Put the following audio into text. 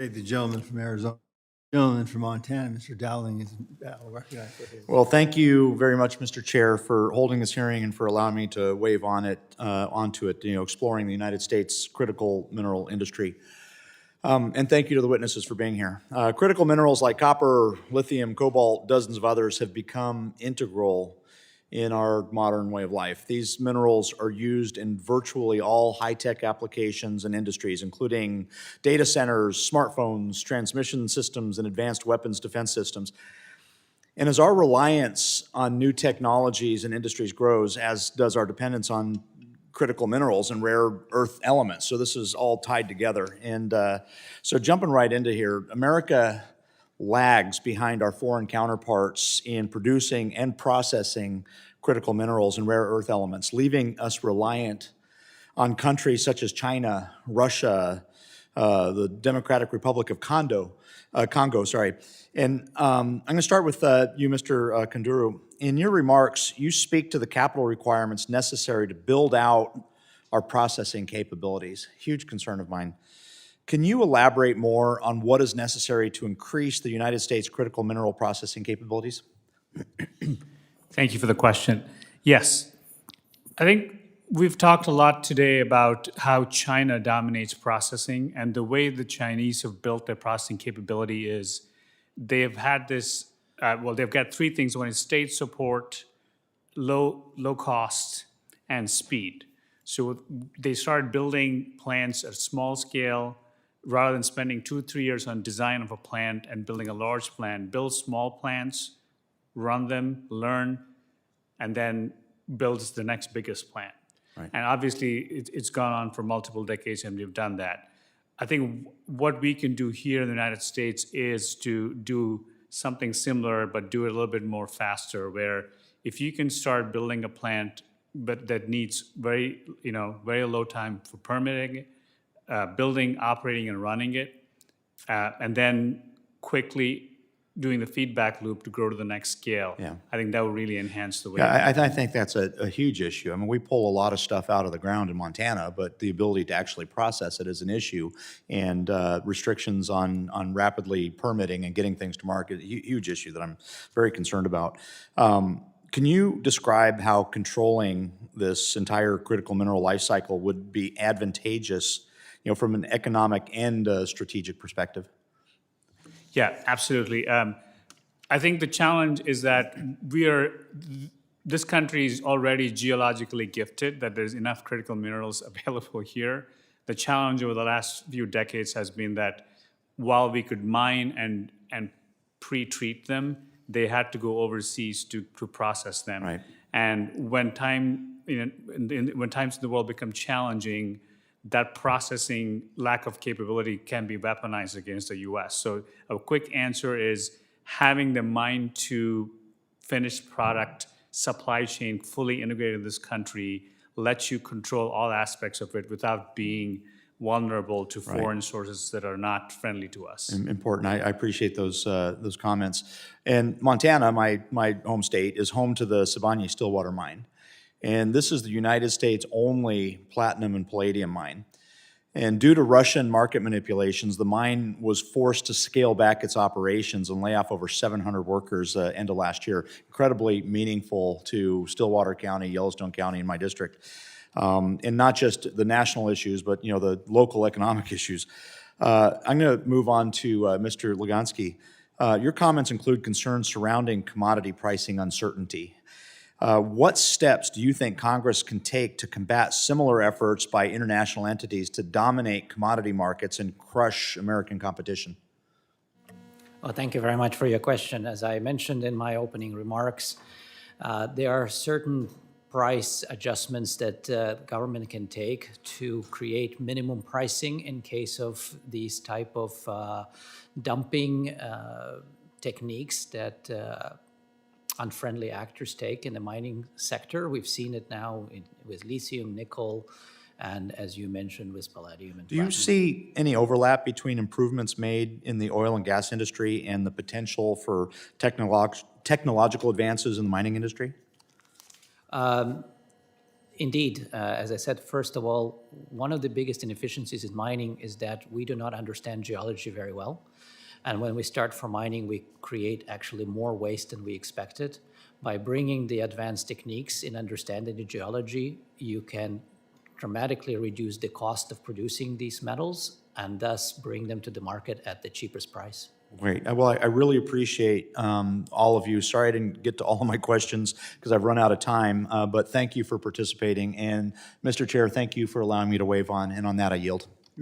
The gentleman from Arizona, gentleman from Montana, Mr. Dowling, is recognized for his. Well, thank you very much, Mr. Chair, for holding this hearing and for allowing me to weigh onto it, exploring the United States critical mineral industry. And thank you to the witnesses for being here. Critical minerals like copper, lithium, cobalt, dozens of others have become integral in our modern way of life. These minerals are used in virtually all high-tech applications and industries, including data centers, smartphones, transmission systems, and advanced weapons defense systems. And as our reliance on new technologies and industries grows, as does our dependence on critical minerals and rare earth elements. So this is all tied together. And so jumping right into here, America lags behind our foreign counterparts in producing and processing critical minerals and rare earth elements, leaving us reliant on countries such as China, Russia, the Democratic Republic of Congo. And I'm going to start with you, Mr. Kunduru. In your remarks, you speak to the capital requirements necessary to build out our processing capabilities. Huge concern of mine. Can you elaborate more on what is necessary to increase the United States critical mineral processing capabilities? Thank you for the question. Yes, I think we've talked a lot today about how China dominates processing, and the way the Chinese have built their processing capability is they've had this, they've got three things. One is state support, low cost, and speed. So they started building plants at small scale rather than spending 2-3 years on design of a plant and building a large plant. Build small plants, run them, learn, and then builds the next biggest plant. Right. And obviously, it's gone on for multiple decades, and we've done that. I think what we can do here in the United States is to do something similar, but do it a little bit more faster, where if you can start building a plant but that needs very low time for permitting, building, operating, and running it, and then quickly doing the feedback loop to grow to the next scale. Yeah. I think that will really enhance the way. Yeah, I think that's a huge issue. I mean, we pull a lot of stuff out of the ground in Montana, but the ability to actually process it is an issue, and restrictions on rapidly permitting and getting things to market, huge issue that I'm very concerned about. Can you describe how controlling this entire critical mineral life cycle would be advantageous, from an economic and strategic perspective? Yeah, absolutely. I think the challenge is that this country is already geologically gifted, that there's enough critical minerals available here. The challenge over the last few decades has been that while we could mine and pre-treat them, they had to go overseas to process them. Right. And when times in the world become challenging, that processing lack of capability can be weaponized against the U.S. So a quick answer is having the mine to finished product supply chain fully integrated in this country lets you control all aspects of it without being vulnerable to foreign sources that are not friendly to us. Important. I appreciate those comments. And Montana, my home state, is home to the Sibanye-Stillwater mine. And this is the United States' only platinum and palladium mine. And due to Russian market manipulations, the mine was forced to scale back its operations and lay off over 700 workers end of last year. Incredibly meaningful to Stillwater County, Yellowstone County, and my district. And not just the national issues, but the local economic issues. I'm going to move on to Mr. Lugansky. Your comments include concerns surrounding commodity pricing uncertainty. What steps do you think Congress can take to combat similar efforts by international entities to dominate commodity markets and crush American competition? Well, thank you very much for your question. As I mentioned in my opening remarks, there are certain price adjustments that government can take to create minimum pricing in case of these type of dumping techniques that unfriendly actors take in the mining sector. We've seen it now with lithium, nickel, and as you mentioned, with palladium and Do you see any overlap between improvements made in the oil and gas industry and the potential for technological advances in the mining industry? Indeed, as I said, first of all, one of the biggest inefficiencies in mining is that we do not understand geology very well. And when we start for mining, we create actually more waste than we expected. By bringing the advanced techniques in understanding the geology, you can dramatically reduce the cost of producing these metals and thus bring them to the market at the cheapest price. Great. Well, I really appreciate all of you. Sorry I didn't get to all of my questions because I've run out of time, but thank you for participating. And Mr. Chair, thank you for allowing me to waive on, and on that I yield.